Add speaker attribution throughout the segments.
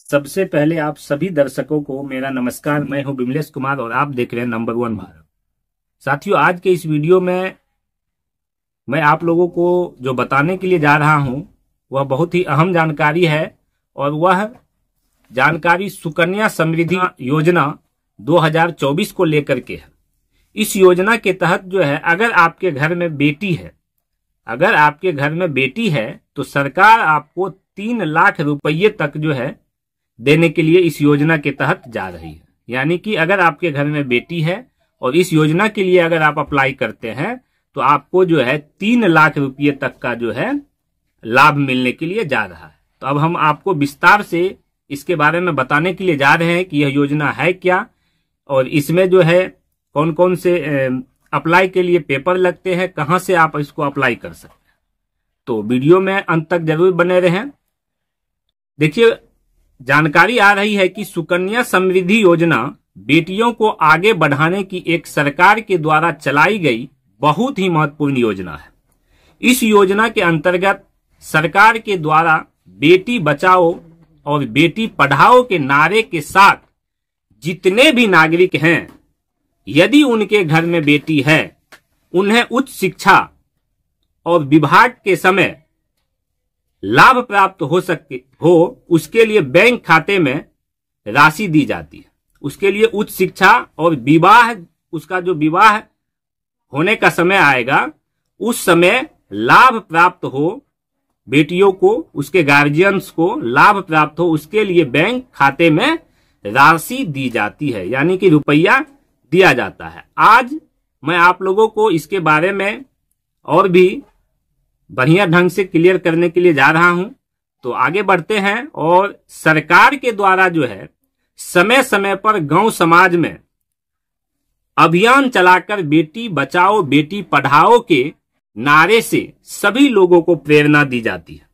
Speaker 1: सबसे पहले आप सभी दर्शकों को मेरा नमस्कार। मैं हूं विमलेश कुमार और आप देख रहे हैं नंबर 1 भारत। साथियों, आज के इस वीडियो में मैं आप लोगों को जो बताने के लिए जा रहा हूं वह बहुत ही अहम जानकारी है और वह जानकारी सुकन्या समृद्धि योजना 2024 को लेकर के है। इस योजना के तहत जो है, अगर आपके घर में बेटी है तो सरकार आपको 3 लाख रुपये तक जो है देने के लिए इस योजना के तहत जा रही है। यानी कि अगर आपके घर में बेटी है और इस योजना के लिए अगर आप अप्लाई करते हैं तो आपको जो है 3 लाख रुपये तक का जो है लाभ मिलने के लिए जा रहा है। तो अब हम आपको विस्तार से इसके बारे में बताने के लिए जा रहे हैं कि यह योजना है क्या और इसमें जो है कौन कौन से अप्लाई के लिए पेपर लगते हैं, कहां से आप इसको अप्लाई कर सकते हैं। तो वीडियो में अंत तक जरूर बने रहें। देखिए, जानकारी आ रही है कि सुकन्या समृद्धि योजना बेटियों को आगे बढ़ाने की एक सरकार के द्वारा चलाई गई बहुत ही महत्वपूर्ण योजना है। इस योजना के अंतर्गत सरकार के द्वारा बेटी बचाओ और बेटी पढ़ाओ के नारे के साथ जितने भी नागरिक हैं, यदि उनके घर में बेटी है, उन्हें उच्च शिक्षा और विवाह के समय लाभ प्राप्त हो उसके लिए बैंक खाते में राशि दी जाती है। उसके लिए उच्च शिक्षा और विवाह, उसका जो विवाह होने का समय आएगा उस समय लाभ प्राप्त हो, बेटियों को, उसके गार्जियंस को लाभ प्राप्त हो, उसके लिए बैंक खाते में राशि दी जाती है, यानी कि रुपया दिया जाता है। आज मैं आप लोगों को इसके बारे में और भी बढ़िया ढंग से क्लियर करने के लिए जा रहा हूं। तो आगे बढ़ते हैं। और सरकार के द्वारा जो है समय समय पर गांव समाज में अभियान चलाकर बेटी बचाओ बेटी पढ़ाओ के नारे से सभी लोगों को प्रेरणा दी जाती है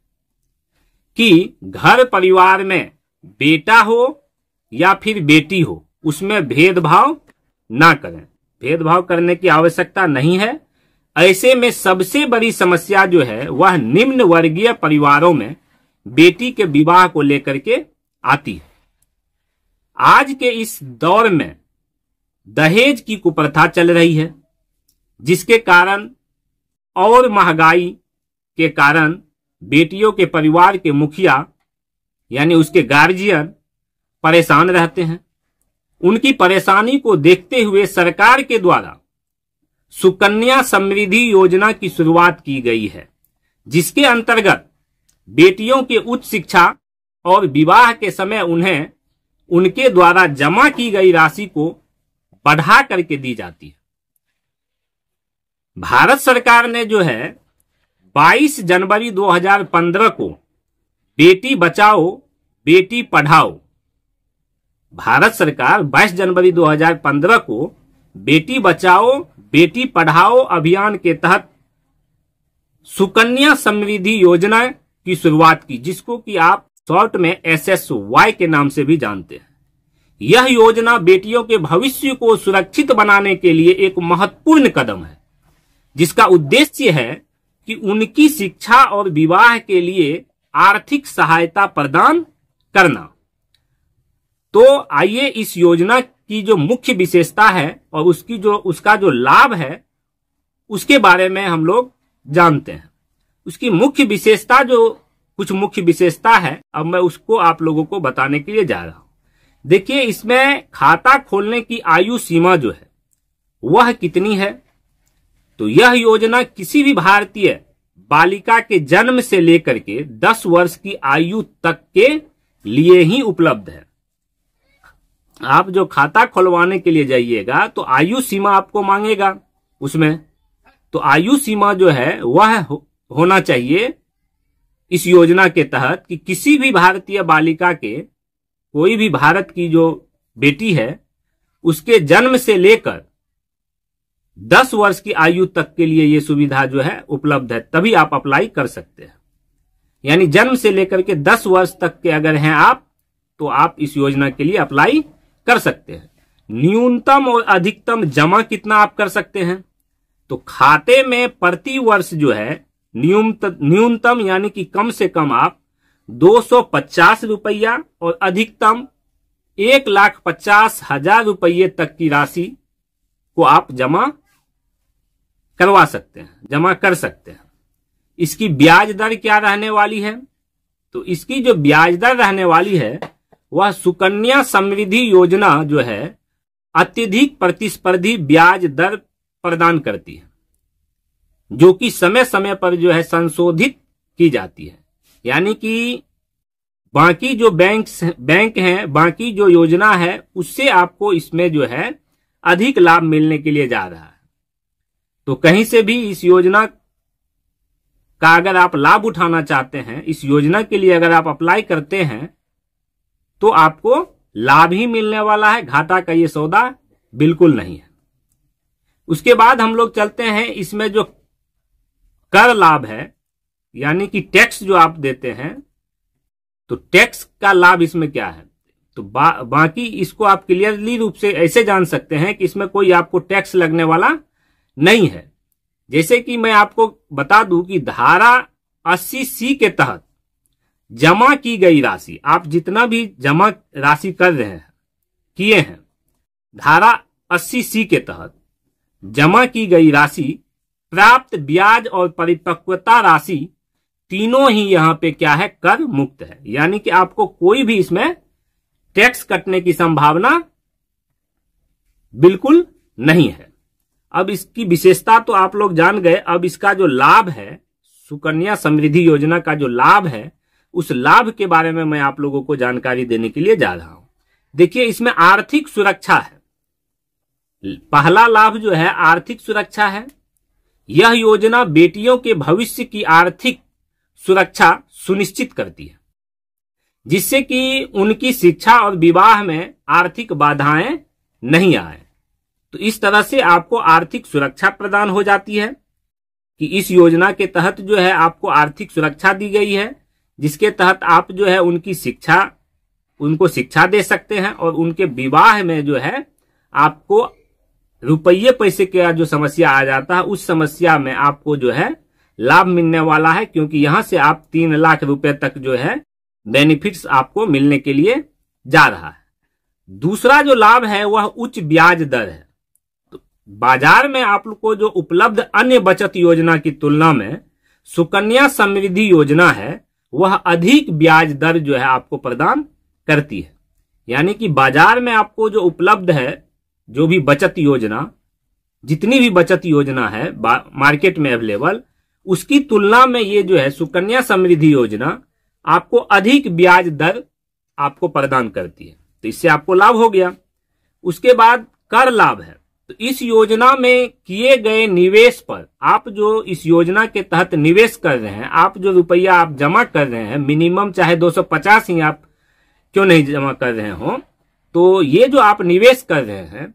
Speaker 1: कि घर परिवार में बेटा हो या फिर बेटी हो, उसमें भेदभाव ना करें। भेदभाव करने की आवश्यकता नहीं है। ऐसे में सबसे बड़ी समस्या जो है वह निम्न वर्गीय परिवारों में बेटी के विवाह को लेकर के आती है। आज के इस दौर में दहेज की कुप्रथा चल रही है, जिसके कारण और महंगाई के कारण बेटियों के परिवार के मुखिया यानी उसके गार्जियन परेशान रहते हैं। उनकी परेशानी को देखते हुए सरकार के द्वारा सुकन्या समृद्धि योजना की शुरुआत की गई है, जिसके अंतर्गत बेटियों के उच्च शिक्षा और विवाह के समय उन्हें उनके द्वारा जमा की गई राशि को बढ़ा करके दी जाती है। भारत सरकार ने जो है 22 जनवरी 2015 को बेटी बचाओ बेटी पढ़ाओ, भारत सरकार 22 जनवरी 2015 को बेटी बचाओ बेटी पढ़ाओ अभियान के तहत सुकन्या समृद्धि योजना की शुरुआत की, जिसको कि आप शॉर्ट में SSY के नाम से भी जानते हैं। यह योजना बेटियों के भविष्य को सुरक्षित बनाने के लिए एक महत्वपूर्ण कदम है, जिसका उद्देश्य है कि उनकी शिक्षा और विवाह के लिए आर्थिक सहायता प्रदान करना। तो आइए इस योजना की जो मुख्य विशेषता है और उसका जो लाभ है उसके बारे में हम लोग जानते हैं। उसकी मुख्य विशेषता, जो कुछ मुख्य विशेषता है, अब मैं उसको आप लोगों को बताने के लिए जा रहा हूं। देखिए, इसमें खाता खोलने की आयु सीमा जो है वह कितनी है। तो यह योजना किसी भी भारतीय बालिका के जन्म से लेकर के 10 वर्ष की आयु तक के लिए ही उपलब्ध है। आप जो खाता खुलवाने के लिए जाइएगा तो आयु सीमा आपको मांगेगा उसमें। तो आयु सीमा जो है वह होना चाहिए इस योजना के तहत कि किसी भी भारतीय बालिका के, कोई भी भारत की जो बेटी है, उसके जन्म से लेकर 10 वर्ष की आयु तक के लिए ये सुविधा जो है उपलब्ध है, तभी आप अप्लाई कर सकते हैं। यानी जन्म से लेकर के 10 वर्ष तक के अगर हैं आप, तो आप इस योजना के लिए अप्लाई कर सकते हैं। न्यूनतम और अधिकतम जमा कितना आप कर सकते हैं? तो खाते में प्रति वर्ष जो है न्यूनतम यानी कि कम से कम आप 250 रुपया और अधिकतम 1,50,000 रुपये तक की राशि को आप जमा करवा सकते हैं, जमा कर सकते हैं। इसकी ब्याज दर क्या रहने वाली है? तो इसकी जो ब्याज दर रहने वाली है वह सुकन्या समृद्धि योजना जो है अत्यधिक प्रतिस्पर्धी ब्याज दर प्रदान करती है, जो कि समय समय पर जो है संशोधित की जाती है। यानी कि बाकी जो बैंक हैं, बाकी जो योजना है उससे आपको इसमें जो है अधिक लाभ मिलने के लिए जा रहा है। तो कहीं से भी इस योजना का अगर आप लाभ उठाना चाहते हैं, इस योजना के लिए अगर आप अप्लाई करते हैं तो आपको लाभ ही मिलने वाला है, घाटा का ये सौदा बिल्कुल नहीं है। उसके बाद हम लोग चलते हैं, इसमें जो कर लाभ है यानी कि टैक्स जो आप देते हैं, तो टैक्स का लाभ इसमें क्या है? तो बाकी इसको आप क्लियरली रूप से ऐसे जान सकते हैं कि इसमें कोई आपको टैक्स लगने वाला नहीं है। जैसे कि मैं आपको बता दूं कि धारा 80C के तहत जमा की गई राशि, आप जितना भी जमा राशि कर रहे हैं, किए हैं, धारा 80C के तहत जमा की गई राशि, प्राप्त ब्याज और परिपक्वता राशि तीनों ही यहां पे क्या है? कर मुक्त है। यानी कि आपको कोई भी इसमें टैक्स कटने की संभावना बिल्कुल नहीं है। अब इसकी विशेषता तो आप लोग जान गए। अब इसका जो लाभ है, सुकन्या समृद्धि योजना का जो लाभ है, उस लाभ के बारे में मैं आप लोगों को जानकारी देने के लिए जा रहा हूं। देखिए, इसमें आर्थिक सुरक्षा है। पहला लाभ जो है आर्थिक सुरक्षा है। यह योजना बेटियों के भविष्य की आर्थिक सुरक्षा सुनिश्चित करती है, जिससे कि उनकी शिक्षा और विवाह में आर्थिक बाधाएं नहीं आए। तो इस तरह से आपको आर्थिक सुरक्षा प्रदान हो जाती है कि इस योजना के तहत जो है आपको आर्थिक सुरक्षा दी गई है, जिसके तहत आप जो है उनको शिक्षा दे सकते हैं और उनके विवाह में जो है आपको रुपये पैसे का जो समस्या आ जाता है, उस समस्या में आपको जो है लाभ मिलने वाला है, क्योंकि यहां से आप 3 लाख रुपए तक जो है बेनिफिट्स आपको मिलने के लिए जा रहा है। दूसरा जो लाभ है वह उच्च ब्याज दर है। तो बाजार में आप लोग को जो उपलब्ध अन्य बचत योजना की तुलना में सुकन्या समृद्धि योजना है वह अधिक ब्याज दर जो है आपको प्रदान करती है। यानी कि बाजार में आपको जो उपलब्ध है, जो भी बचत योजना, जितनी भी बचत योजना है मार्केट में अवेलेबल, उसकी तुलना में ये जो है सुकन्या समृद्धि योजना आपको अधिक ब्याज दर आपको प्रदान करती है। तो इससे आपको लाभ हो गया। उसके बाद कर लाभ है। तो इस योजना में किए गए निवेश पर, आप जो इस योजना के तहत निवेश कर रहे हैं, आप जो रुपया आप जमा कर रहे हैं, मिनिमम चाहे 250 ही आप क्यों नहीं जमा कर रहे हो, तो ये जो आप निवेश कर रहे हैं,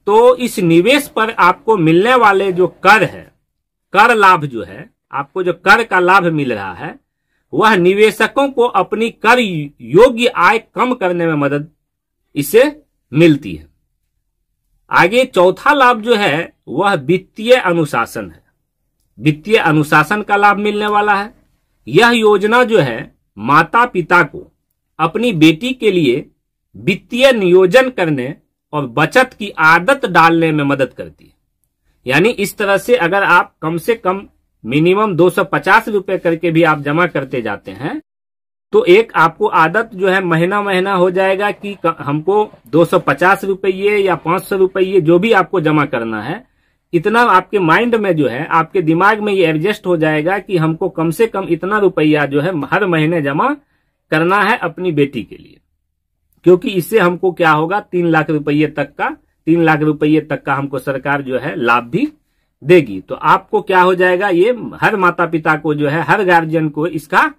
Speaker 1: तो इस निवेश पर आपको मिलने वाले जो कर है, कर लाभ जो है, आपको जो कर का लाभ मिल रहा है, वह निवेशकों को अपनी कर योग्य आय कम करने में मदद इससे मिलती है। आगे चौथा लाभ जो है वह वित्तीय अनुशासन है। वित्तीय अनुशासन का लाभ मिलने वाला है। यह योजना जो है माता पिता को अपनी बेटी के लिए वित्तीय नियोजन करने और बचत की आदत डालने में मदद करती है। यानी इस तरह से अगर आप कम से कम मिनिमम 250 रुपए करके भी आप जमा करते जाते हैं, तो एक आपको आदत जो है महीना महीना हो जाएगा कि हमको 250 रुपये या 500 रुपये जो भी आपको जमा करना है, इतना आपके माइंड में जो है, आपके दिमाग में ये एडजस्ट हो जाएगा कि हमको कम से कम इतना रुपया जो है हर महीने जमा करना है अपनी बेटी के लिए। क्योंकि इससे हमको क्या होगा, 3 लाख रुपये तक का हमको सरकार जो है लाभ भी देगी। तो आपको क्या हो जाएगा, ये हर माता पिता को जो है, हर गार्जियन को इसका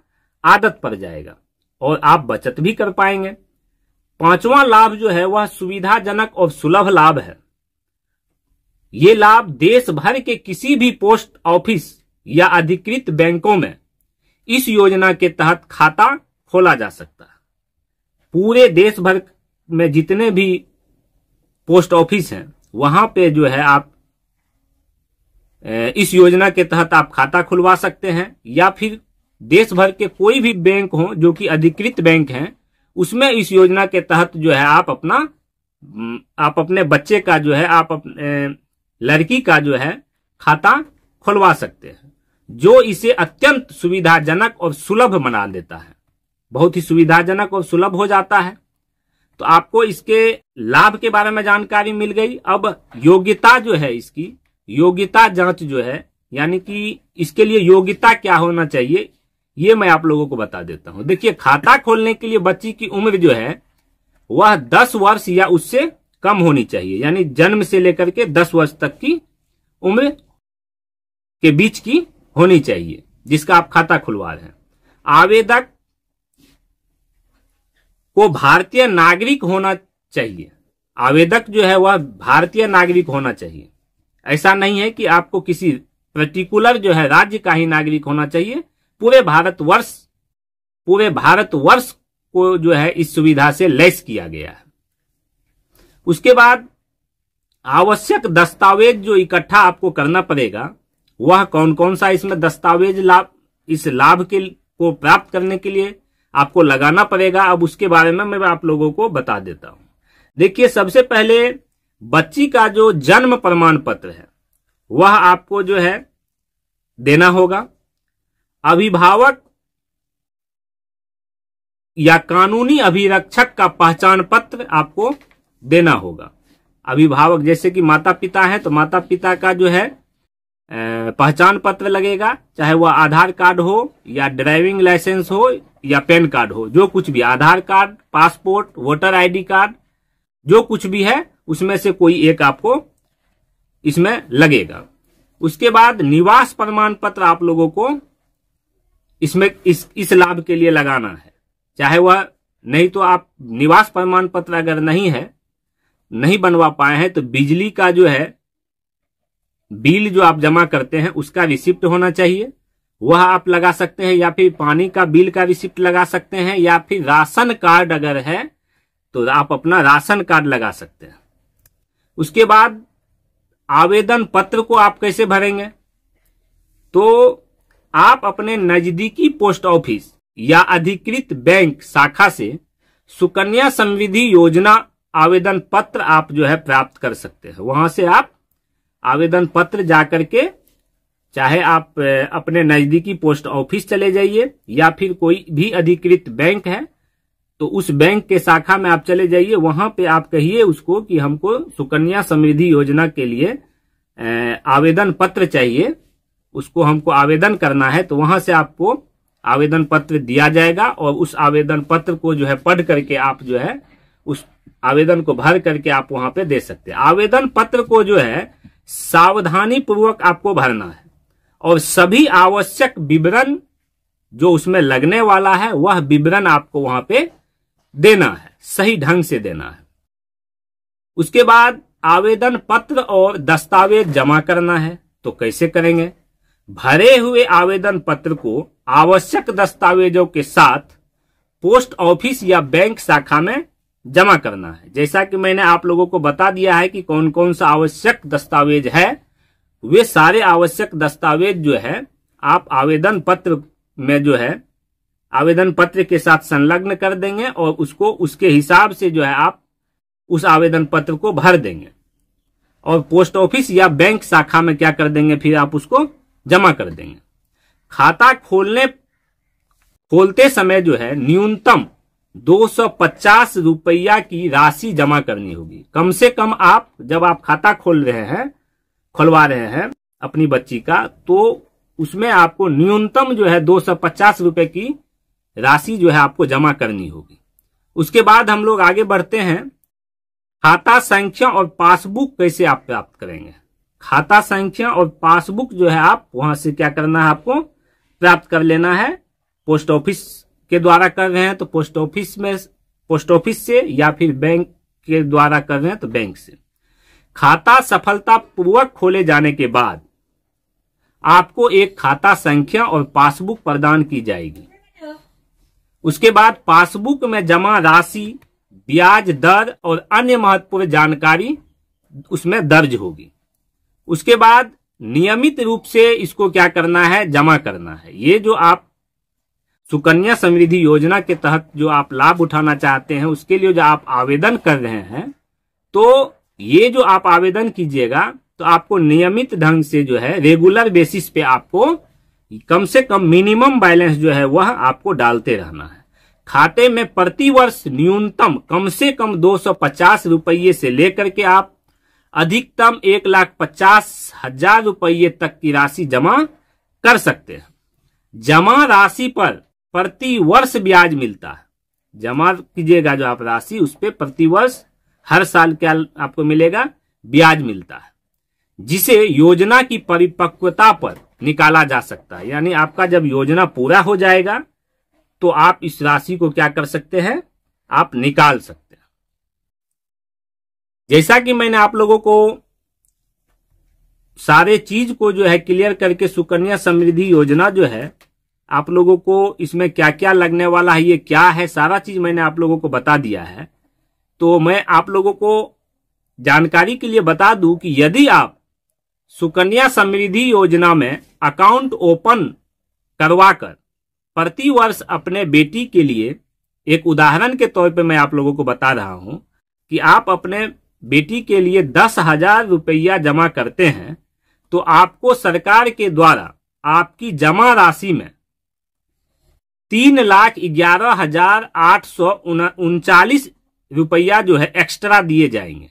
Speaker 1: आदत पड़ जाएगा और आप बचत भी कर पाएंगे। पांचवा लाभ जो है वह सुविधाजनक और सुलभ लाभ है। ये लाभ देश भर के किसी भी पोस्ट ऑफिस या अधिकृत बैंकों में इस योजना के तहत खाता खोला जा सकता है। पूरे देश भर में जितने भी पोस्ट ऑफिस हैं वहां पे जो है आप इस योजना के तहत आप खाता खुलवा सकते हैं, या फिर देश भर के कोई भी बैंक हो जो कि अधिकृत बैंक हैं, उसमें इस योजना के तहत जो है आप अपने बच्चे का जो है, आप अपने लड़की का जो है खाता खुलवा सकते हैं, जो इसे अत्यंत सुविधाजनक और सुलभ बना देता है। बहुत ही सुविधाजनक और सुलभ हो जाता है। तो आपको इसके लाभ के बारे में जानकारी मिल गई। अब योग्यता जो है, इसकी योग्यता जांच जो है, यानी कि इसके लिए योग्यता क्या होना चाहिए, ये मैं आप लोगों को बता देता हूं। देखिए, खाता खोलने के लिए बच्ची की उम्र जो है वह 10 वर्ष या उससे कम होनी चाहिए, यानी जन्म से लेकर के 10 वर्ष तक की उम्र के बीच की होनी चाहिए जिसका आप खाता खुलवा रहे हैं। आवेदक को भारतीय नागरिक होना चाहिए। आवेदक जो है वह भारतीय नागरिक होना चाहिए। ऐसा नहीं है कि आपको किसी पर्टिकुलर जो है राज्य का ही नागरिक होना चाहिए। पूरे भारतवर्ष को जो है इस सुविधा से लैस किया गया है। उसके बाद आवश्यक दस्तावेज जो इकट्ठा आपको करना पड़ेगा, वह कौन कौन सा इसमें दस्तावेज इस लाभ को प्राप्त करने के लिए आपको लगाना पड़ेगा। अब उसके बारे में मैं आप लोगों को बता देता हूं। देखिए, सबसे पहले बच्ची का जो जन्म प्रमाण पत्र है वह आपको जो है देना होगा। अभिभावक या कानूनी अभिरक्षक का पहचान पत्र आपको देना होगा। अभिभावक जैसे कि माता पिता है तो माता पिता का जो है पहचान पत्र लगेगा, चाहे वह आधार कार्ड हो या ड्राइविंग लाइसेंस हो या पैन कार्ड हो, जो कुछ भी, Aadhaar card, passport, voter ID card, जो कुछ भी है उसमें से कोई एक आपको इसमें लगेगा। उसके बाद निवास प्रमाण पत्र आप लोगों को इसमें इस लाभ के लिए लगाना है। चाहे वह नहीं तो आप निवास प्रमाण पत्र अगर नहीं बनवा पाए हैं तो बिजली का जो है बिल जो आप जमा करते हैं उसका रिसिप्ट होना चाहिए, वह आप लगा सकते हैं, या फिर पानी का बिल का रिसिप्ट लगा सकते हैं, या फिर राशन कार्ड अगर है तो आप अपना राशन कार्ड लगा सकते हैं। उसके बाद आवेदन पत्र को आप कैसे भरेंगे, तो आप अपने नजदीकी पोस्ट ऑफिस या अधिकृत बैंक शाखा से सुकन्या समृद्धि योजना आवेदन पत्र आप जो है प्राप्त कर सकते हैं। वहां से आप आवेदन पत्र जाकर के, चाहे आप अपने नजदीकी पोस्ट ऑफिस चले जाइए या फिर कोई भी अधिकृत बैंक है तो उस बैंक के शाखा में आप चले जाइए, वहां पे आप कहिए उसको कि हमको सुकन्या समृद्धि योजना के लिए आवेदन पत्र चाहिए, उसको हमको आवेदन करना है। तो वहां से आपको आवेदन पत्र दिया जाएगा और उस आवेदन पत्र को जो है पढ़ करके आप जो है उस आवेदन को भर करके आप वहां पे दे सकते हैं। आवेदन पत्र को जो है सावधानी पूर्वक आपको भरना है और सभी आवश्यक विवरण जो उसमें लगने वाला है वह विवरण आपको वहां पे देना है, सही ढंग से देना है। उसके बाद आवेदन पत्र और दस्तावेज जमा करना है। तो कैसे करेंगे, भरे हुए आवेदन पत्र को आवश्यक दस्तावेजों के साथ पोस्ट ऑफिस या बैंक शाखा में जमा करना है। जैसा कि मैंने आप लोगों को बता दिया है कि कौन कौन सा आवश्यक दस्तावेज है, वे सारे आवश्यक दस्तावेज जो है आप आवेदन पत्र में जो है आवेदन पत्र के साथ संलग्न कर देंगे और उसको उसके हिसाब से जो है आप उस आवेदन पत्र को भर देंगे और पोस्ट ऑफिस या बैंक शाखा में क्या कर देंगे, फिर आप उसको जमा कर देंगे। खाता खोलते समय जो है न्यूनतम 250 रुपया की राशि जमा करनी होगी। कम से कम आप जब आप खाता खुलवा रहे हैं अपनी बच्ची का, तो उसमें आपको न्यूनतम जो है 250 रुपए की राशि जो है आपको जमा करनी होगी। उसके बाद हम लोग आगे बढ़ते हैं। खाता संख्या और पासबुक कैसे आप प्राप्त करेंगे। खाता संख्या और पासबुक जो है आप वहां से क्या करना है, आपको प्राप्त कर लेना है। पोस्ट ऑफिस के द्वारा कर रहे हैं तो पोस्ट ऑफिस से, या फिर बैंक के द्वारा कर रहे हैं तो बैंक से। खाता सफलतापूर्वक खोले जाने के बाद आपको एक खाता संख्या और पासबुक प्रदान की जाएगी। उसके बाद पासबुक में जमा राशि, ब्याज दर और अन्य महत्वपूर्ण जानकारी उसमें दर्ज होगी। उसके बाद नियमित रूप से इसको क्या करना है, जमा करना है। ये जो आप सुकन्या समृद्धि योजना के तहत जो आप लाभ उठाना चाहते हैं उसके लिए जो आप आवेदन कर रहे हैं, तो ये जो आप आवेदन कीजिएगा तो आपको नियमित ढंग से जो है रेगुलर बेसिस पे आपको कम से कम मिनिमम बैलेंस जो है वह आपको डालते रहना है। खाते में प्रति वर्ष न्यूनतम कम से कम 250 रुपये से लेकर के आप अधिकतम 1,50,000 रुपये तक की राशि जमा कर सकते हैं। जमा राशि पर प्रति वर्ष ब्याज मिलता है। जमा कीजिएगा जो आप राशि, उस पर प्रति वर्ष हर साल क्या आपको मिलेगा, ब्याज मिलता है, जिसे योजना की परिपक्वता पर निकाला जा सकता है। यानी आपका जब योजना पूरा हो जाएगा तो आप इस राशि को क्या कर सकते हैं, आप निकाल सकते हैं। जैसा कि मैंने आप लोगों को सारे चीज को जो है क्लियर करके सुकन्या समृद्धि योजना जो है आप लोगों को इसमें क्या क्या लगने वाला है, ये क्या है, सारा चीज मैंने आप लोगों को बता दिया है। तो मैं आप लोगों को जानकारी के लिए बता दूं कि यदि आप सुकन्या समृद्धि योजना में अकाउंट ओपन करवाकर प्रति वर्ष अपने बेटी के लिए, एक उदाहरण के तौर पे मैं आप लोगों को बता रहा हूं कि आप अपने बेटी के लिए 10,000 रुपया जमा करते हैं तो आपको सरकार के द्वारा आपकी जमा राशि में 3,11,839 रुपया जो है एक्स्ट्रा दिए जाएंगे।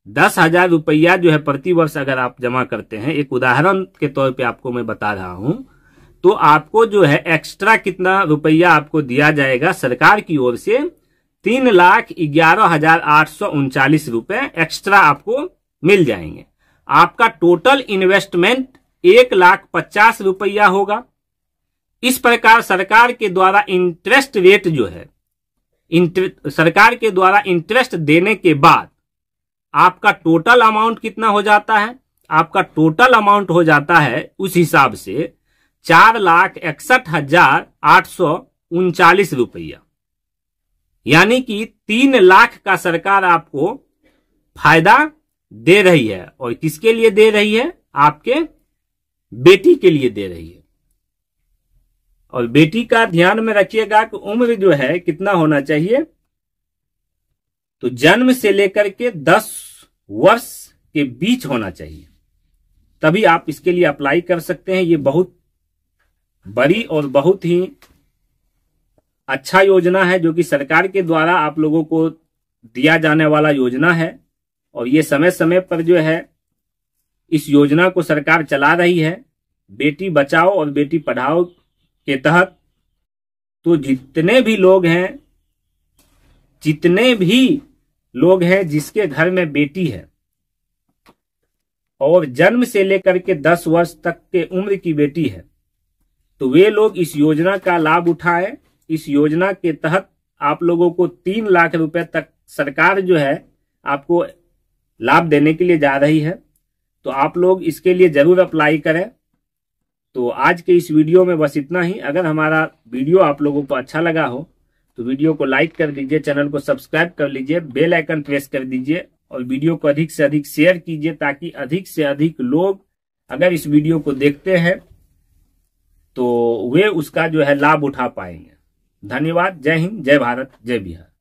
Speaker 1: 10,000 रुपया जो है प्रति वर्ष अगर आप जमा करते हैं, एक उदाहरण के तौर पे आपको मैं बता रहा हूं, तो आपको जो है एक्स्ट्रा कितना रुपया आपको दिया जाएगा सरकार की ओर से, 3,11,839 रुपए एक्स्ट्रा आपको मिल जाएंगे। आपका टोटल इन्वेस्टमेंट 1,50,000 रुपया होगा। इस प्रकार सरकार के द्वारा इंटरेस्ट रेट जो है, सरकार के द्वारा इंटरेस्ट देने के बाद आपका टोटल अमाउंट कितना हो जाता है, आपका टोटल अमाउंट हो जाता है उस हिसाब से 4,61,839 रुपया। यानी कि 3 लाख का सरकार आपको फायदा दे रही है। और किसके लिए दे रही है, आपके बेटी के लिए दे रही है। और बेटी का ध्यान में रखिएगा कि उम्र जो है कितना होना चाहिए, तो जन्म से लेकर के 10 वर्ष के बीच होना चाहिए, तभी आप इसके लिए अप्लाई कर सकते हैं। ये बहुत बड़ी और बहुत ही अच्छा योजना है जो कि सरकार के द्वारा आप लोगों को दिया जाने वाला योजना है। और ये समय समय पर जो है इस योजना को सरकार चला रही है, बेटी बचाओ और बेटी पढ़ाओ के तहत। तो जितने भी लोग हैं जिसके घर में बेटी है और जन्म से लेकर के 10 वर्ष तक के उम्र की बेटी है, तो वे लोग इस योजना का लाभ उठाएं। इस योजना के तहत आप लोगों को 3 लाख रुपए तक सरकार जो है आपको लाभ देने के लिए जा रही है। तो आप लोग इसके लिए जरूर अप्लाई करें। तो आज के इस वीडियो में बस इतना ही। अगर हमारा वीडियो आप लोगों को अच्छा लगा हो तो वीडियो को लाइक कर दीजिए, चैनल को सब्सक्राइब कर लीजिए, बेल आइकन प्रेस कर दीजिए और वीडियो को अधिक से अधिक शेयर कीजिए, ताकि अधिक से अधिक लोग अगर इस वीडियो को देखते हैं तो वे उसका जो है लाभ उठा पाएंगे। धन्यवाद। जय हिंद, जय भारत, जय बिहार।